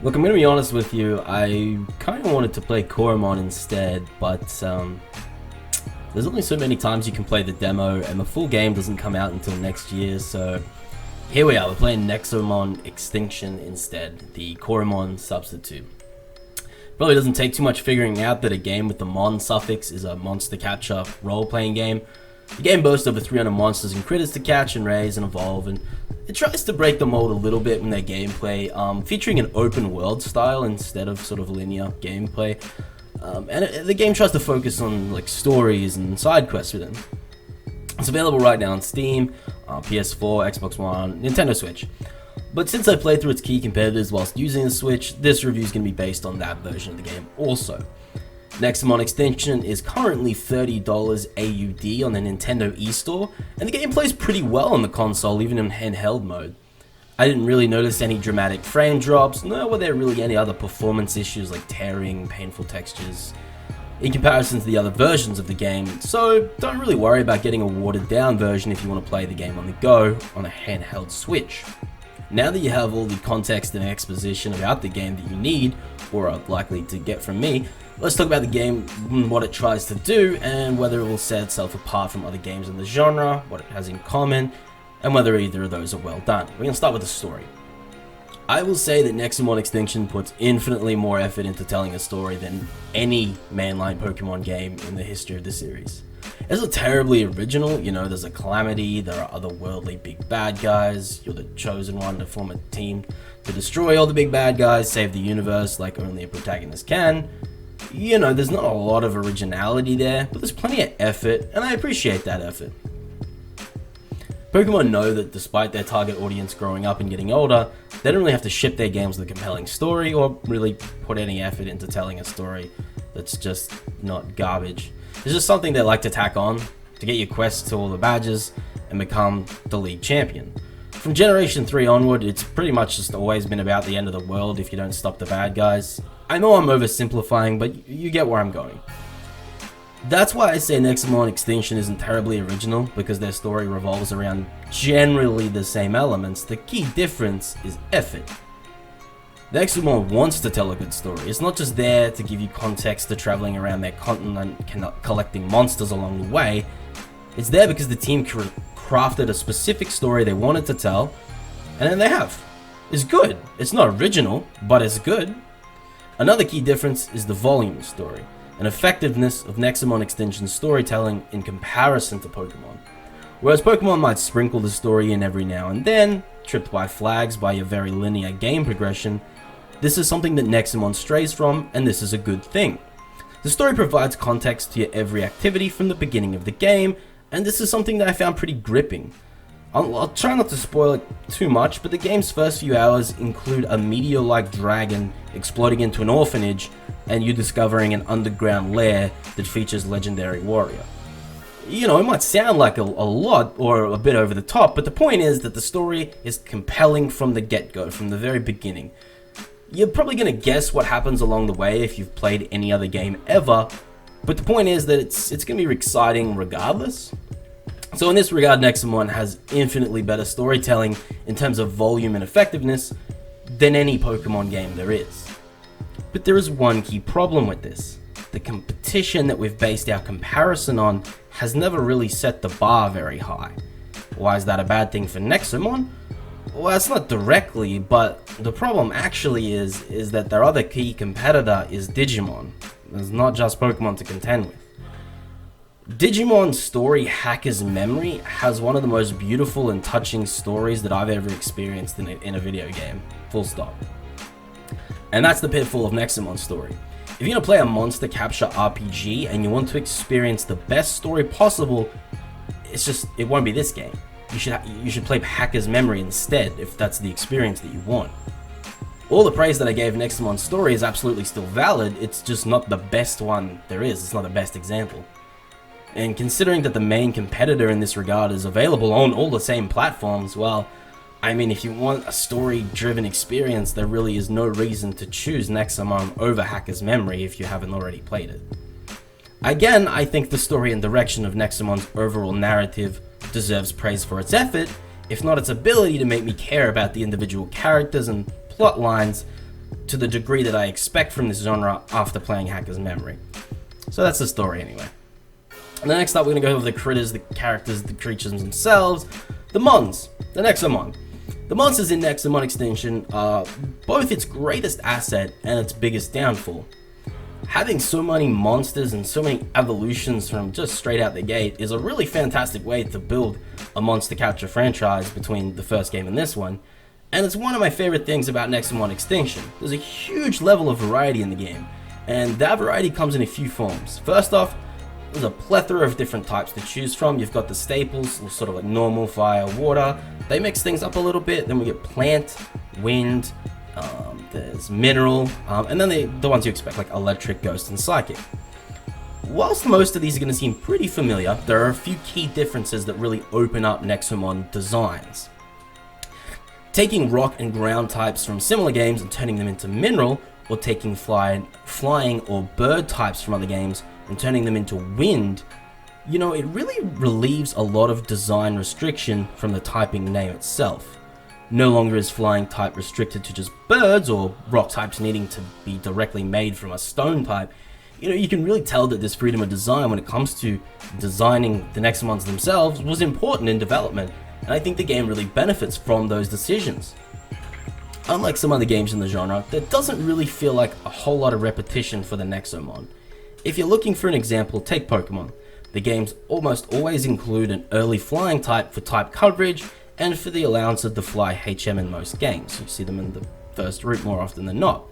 Look, I'm going to be honest with you, I kind of wanted to play Koromon instead, but there's only so many times you can play the demo, and the full game doesn't come out until next year, so here we are, we're playing Nexomon Extinction instead, the Koromon substitute. Probably doesn't take too much figuring out that a game with the mon suffix is a monster capture role-playing game. The game boasts over 300 monsters and critters to catch and raise and evolve, and it tries to break the mold a little bit in their gameplay, featuring an open world style instead of sort of linear gameplay. The game tries to focus on like stories and side quests within. It's available right now on Steam, PS4, Xbox One, Nintendo Switch. But since I played through its key competitors whilst using the Switch, this review is going to be based on that version of the game also. Nexomon Extinction is currently $30 AUD on the Nintendo eStore, and the game plays pretty well on the console, even in handheld mode. I didn't really notice any dramatic frame drops, nor were there really any other performance issues like tearing, painful textures, in comparison to the other versions of the game, so don't really worry about getting a watered down version if you want to play the game on the go on a handheld Switch. Now that you have all the context and exposition about the game that you need, or are likely to get from me, let's talk about the game, what it tries to do, and whether it will set itself apart from other games in the genre, what it has in common, and whether either of those are well done. We're going to start with the story. I will say that Nexomon Extinction puts infinitely more effort into telling a story than any mainline Pokemon game in the history of the series. It's not terribly original, you know, there's a calamity, there are otherworldly big bad guys, you're the chosen one to form a team to destroy all the big bad guys, save the universe like only a protagonist can. You know, there's not a lot of originality there, but there's plenty of effort, and I appreciate that effort. Pokemon know that despite their target audience growing up and getting older, they don't really have to ship their games with a compelling story or really put any effort into telling a story that's just not garbage. It's just something they like to tack on to get your quests to all the badges and become the league champion. From Generation 3 onward, it's pretty much just always been about the end of the world if you don't stop the bad guys. I know I'm oversimplifying, but you get where I'm going. That's why I say Nexomon Extinction isn't terribly original, because their story revolves around generally the same elements. The key difference is effort. Nexomon wants to tell a good story. It's not just there to give you context to traveling around their continent collecting monsters along the way. It's there because the team crafted a specific story they wanted to tell, and then they have. It's good. It's not original, but it's good. Another key difference is the volume of story, and effectiveness of Nexomon Extinction's storytelling in comparison to Pokemon. Whereas Pokemon might sprinkle the story in every now and then, tripped by flags by a very linear game progression, this is something that Nexomon strays from, and this is a good thing. The story provides context to your every activity from the beginning of the game, and this is something that I found pretty gripping. I'll try not to spoil it too much, but the game's first few hours include a meteor-like dragon exploding into an orphanage, and you discovering an underground lair that features legendary warrior. You know, it might sound like a lot or a bit over the top, but the point is that the story is compelling from the get-go, from the very beginning. You're probably going to guess what happens along the way if you've played any other game ever, but the point is that it's going to be exciting regardless. So in this regard, Nexomon has infinitely better storytelling in terms of volume and effectiveness than any Pokemon game there is. But there is one key problem with this. The competition that we've based our comparison on has never really set the bar very high. Why is that a bad thing for Nexomon? Well, it's not directly, but the problem actually is that their other key competitor is Digimon. There's not just Pokemon to contend with. Digimon Story Hacker's Memory has one of the most beautiful and touching stories that I've ever experienced in a video game. Full stop. And that's the pitfall of Nexomon Story. If you're going to play a monster capture RPG and you want to experience the best story possible, it won't be this game. You should play Hacker's Memory instead if that's the experience that you want. All the praise that I gave Nexomon Story is absolutely still valid, it's just not the best one there is, it's not the best example. And considering that the main competitor in this regard is available on all the same platforms, well, I mean, if you want a story-driven experience, there really is no reason to choose Nexomon over Hacker's Memory if you haven't already played it. Again, I think the story and direction of Nexomon's overall narrative deserves praise for its effort, if not its ability to make me care about the individual characters and plot lines, to the degree that I expect from this genre after playing Hacker's Memory. So that's the story anyway. And then next up, we're going to go over the critters, the characters, the creatures themselves, the mons, the Nexomon. The monsters in Nexomon Extinction are both its greatest asset and its biggest downfall. Having so many monsters and so many evolutions from just straight out the gate is a really fantastic way to build a monster capture franchise between the first game and this one, and it's one of my favorite things about Nexomon Extinction. There's a huge level of variety in the game, and that variety comes in a few forms. First off, there's a plethora of different types to choose from. You've got the staples, sort of like normal, fire, water. They mix things up a little bit. Then we get plant, wind, there's mineral, and then the ones you expect, like electric, ghost, and psychic. Whilst most of these are going to seem pretty familiar, there are a few key differences that really open up Nexomon designs. Taking rock and ground types from similar games and turning them into mineral, or taking flying or bird types from other games and turning them into wind, you know, it really relieves a lot of design restriction from the typing name itself. No longer is flying type restricted to just birds or rock types needing to be directly made from a stone type. You know, you can really tell that this freedom of design when it comes to designing the Nexomons themselves was important in development, and I think the game really benefits from those decisions. Unlike some other games in the genre, there doesn't really feel like a whole lot of repetition for the Nexomon. If you're looking for an example, take Pokemon. The games almost always include an early flying type for type coverage and for the allowance of the fly HM in most games. You see them in the first route more often than not.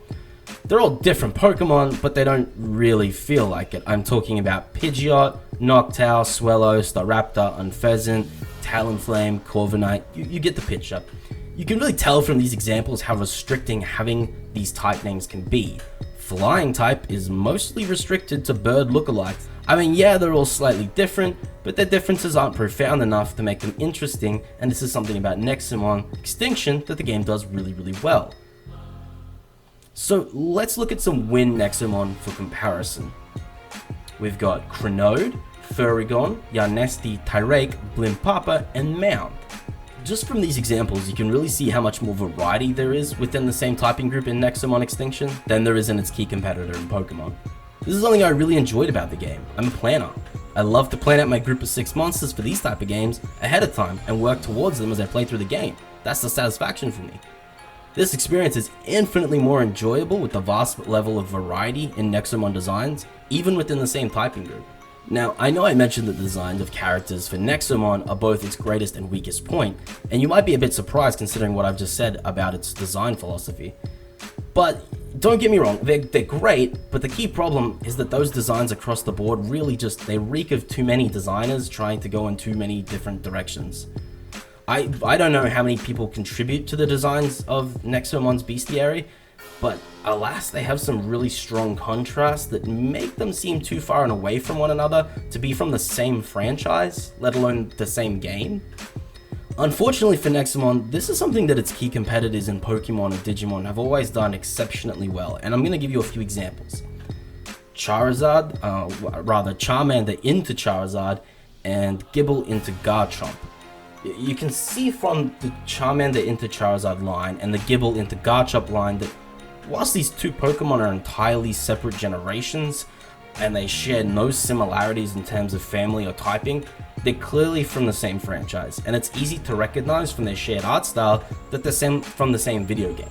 They're all different Pokemon, but they don't really feel like it. I'm talking about Pidgeot, Noctowl, Swellow, Staraptor, Unpheasant, Talonflame, Corviknight. You get the picture. You can really tell from these examples how restricting having these type names can be. Flying type is mostly restricted to bird lookalikes. I mean, yeah, they're all slightly different, but their differences aren't profound enough to make them interesting, and this is something about Nexomon Extinction that the game does really, really well. So let's look at some Wind Nexomon for comparison. We've got Crenode, Furrigon, Yarnesti, Tyrake, Blimpapa, and Mound. Just from these examples, you can really see how much more variety there is within the same typing group in Nexomon Extinction than there is in its key competitor in Pokemon. This is something I really enjoyed about the game. I'm a planner. I love to plan out my group of 6 monsters for these type of games ahead of time and work towards them as I play through the game. That's the satisfaction for me. This experience is infinitely more enjoyable with the vast level of variety in Nexomon designs, even within the same typing group. Now, I know I mentioned that the designs of characters for Nexomon are both its greatest and weakest point, and you might be a bit surprised considering what I've just said about its design philosophy. But don't get me wrong, they're great, but the key problem is that those designs across the board really they reek of too many designers trying to go in too many different directions. I don't know how many people contribute to the designs of Nexomon's bestiary, but alas, they have some really strong contrasts that make them seem too far and away from one another to be from the same franchise, let alone the same game. Unfortunately for Nexomon, this is something that its key competitors in Pokemon and Digimon have always done exceptionally well, and I'm going to give you a few examples. Charmander into Charizard, and Gibble into Garchomp. You can see from the Charmander into Charizard line and the Gibble into Garchomp line that whilst these two Pokemon are entirely separate generations, and they share no similarities in terms of family or typing, they're clearly from the same franchise, and it's easy to recognize from their shared art style that they're from the same video game.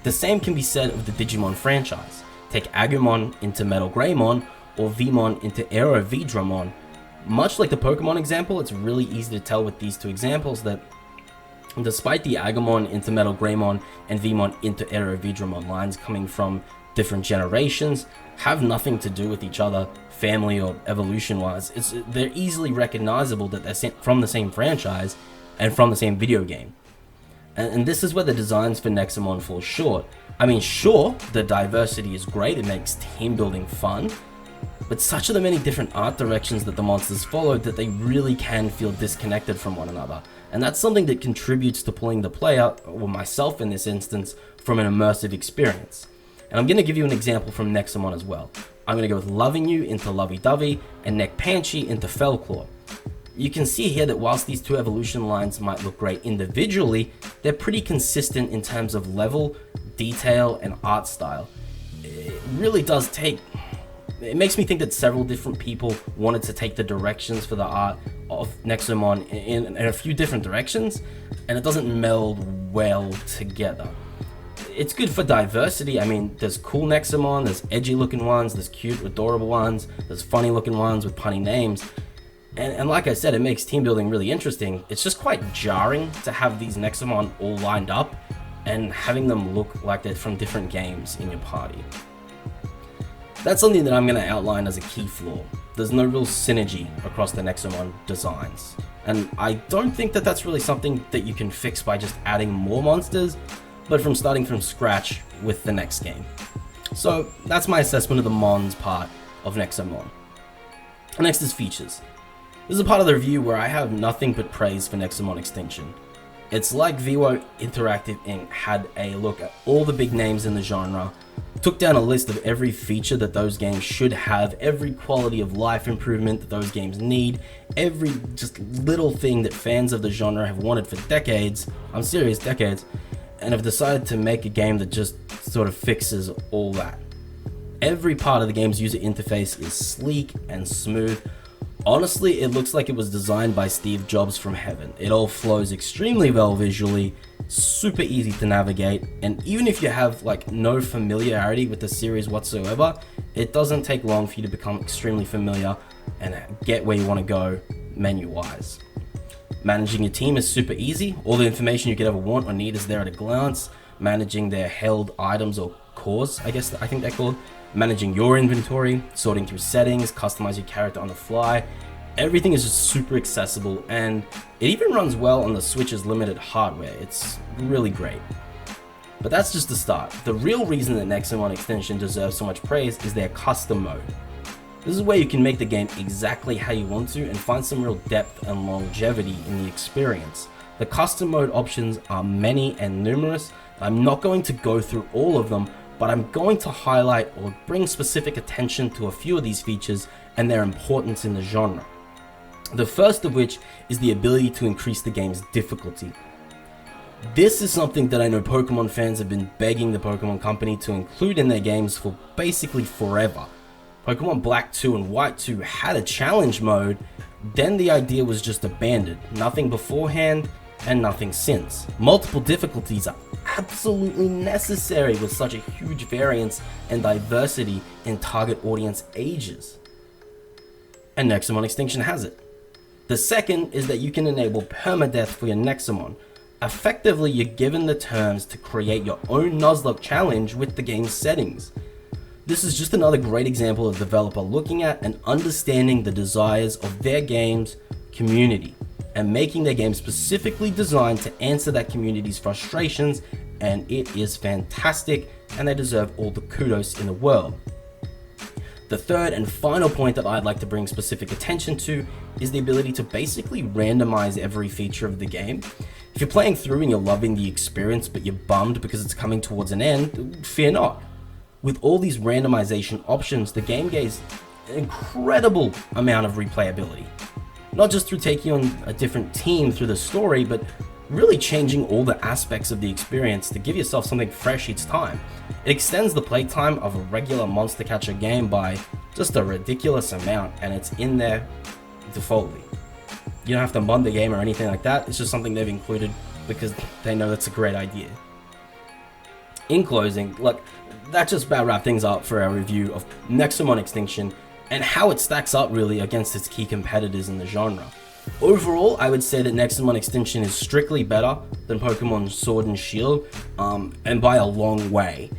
The same can be said of the Digimon franchise. Take Agumon into Metal Greymon, or Vmon into Aero Vidramon. Much like the Pokemon example, it's really easy to tell with these two examples that despite the Agumon into Metal Greymon and Vmon into Aero Vidramon lines coming from different generations, have nothing to do with each other, family or evolution-wise. They're easily recognizable that they're from the same franchise and from the same video game. And this is where the designs for Nexomon fall short. I mean, sure, the diversity is great, it makes team building fun, but such are the many different art directions that the monsters follow that they really can feel disconnected from one another. And that's something that contributes to pulling the player, or myself in this instance, from an immersive experience. And I'm going to give you an example from Nexomon as well. I'm going to go with Loving You into Lovey-Dovey and Nekpanchi into Fellclaw. You can see here that whilst these two evolution lines might look great individually, they're pretty consistent in terms of level, detail, and art style. It really does take... It makes me think that several different people wanted to take the directions for the art of Nexomon in a few different directions, and it doesn't meld well together. It's good for diversity. I mean, there's cool Nexomon, there's edgy looking ones, there's cute, adorable ones, there's funny looking ones with punny names. And like I said, it makes team building really interesting. It's just quite jarring to have these Nexomon all lined up and having them look like they're from different games in your party. That's something that I'm going to outline as a key flaw. There's no real synergy across the Nexomon designs. And I don't think that that's really something that you can fix by just adding more monsters, but from starting from scratch with the next game. So that's my assessment of the Mons part of Nexomon. Next is features. This is a part of the review where I have nothing but praise for Nexomon Extinction. It's like Vivo Interactive Inc. had a look at all the big names in the genre, took down a list of every feature that those games should have, every quality of life improvement that those games need, every just little thing that fans of the genre have wanted for decades, I'm serious, decades, and have decided to make a game that just sort of fixes all that. Every part of the game's user interface is sleek and smooth. Honestly, it looks like it was designed by Steve Jobs from heaven. It all flows extremely well visually, super easy to navigate, and even if you have like no familiarity with the series whatsoever, it doesn't take long for you to become extremely familiar and get where you want to go menu-wise. Managing your team is super easy. All the information you could ever want or need is there at a glance. Managing their held items or cores, I think they're called. Managing your inventory, sorting through settings, customize your character on the fly. Everything is just super accessible, and it even runs well on the Switch's limited hardware. It's really great. But that's just the start. The real reason that Nexomon Extinction deserves so much praise is their custom mode. This is where you can make the game exactly how you want to and find some real depth and longevity in the experience. The custom mode options are many and numerous. I'm not going to go through all of them, but I'm going to highlight or bring specific attention to a few of these features and their importance in the genre. The first of which is the ability to increase the game's difficulty. This is something that I know Pokemon fans have been begging the Pokemon Company to include in their games for basically forever. Pokemon Black 2 and White 2 had a challenge mode, then the idea was just abandoned. Nothing beforehand and nothing since. Multiple difficulties are absolutely necessary with such a huge variance and diversity in target audience ages. And Nexomon Extinction has it. The second is that you can enable permadeath for your Nexomon. Effectively, you're given the terms to create your own Nuzlocke challenge with the game's settings. This is just another great example of a developer looking at and understanding the desires of their game's community and making their game specifically designed to answer that community's frustrations, and it is fantastic, and they deserve all the kudos in the world. The third and final point that I'd like to bring specific attention to is the ability to basically randomize every feature of the game. If you're playing through and you're loving the experience but you're bummed because it's coming towards an end, fear not. With all these randomization options, the game gains an incredible amount of replayability. Not just through taking on a different team through the story, but really changing all the aspects of the experience to give yourself something fresh each time. It extends the playtime of a regular monster catcher game by just a ridiculous amount, and it's in there defaultly. You don't have to mod the game or anything like that, it's just something they've included because they know that's a great idea. In closing, look, that just about wraps things up for our review of Nexomon Extinction and how it stacks up really against its key competitors in the genre. Overall, I would say that Nexomon Extinction is strictly better than Pokemon Sword and Shield, and by a long way.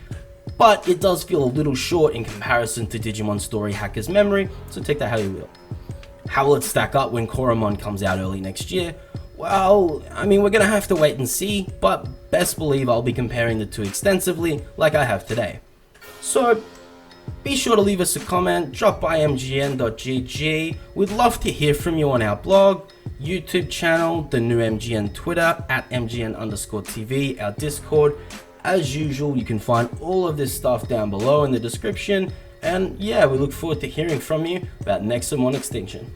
But it does feel a little short in comparison to Digimon Story Hacker's Memory, so take that how you will. How will it stack up when Koromon comes out early next year? Well, I mean, we're gonna have to wait and see, but best believe I'll be comparing the two extensively like I have today. So, be sure to leave us a comment, drop by mgn.gg. We'd love to hear from you on our blog, YouTube channel, the new MGN Twitter, at MGN_TV, our Discord. As usual, you can find all of this stuff down below in the description. And yeah, we look forward to hearing from you about Nexomon Extinction.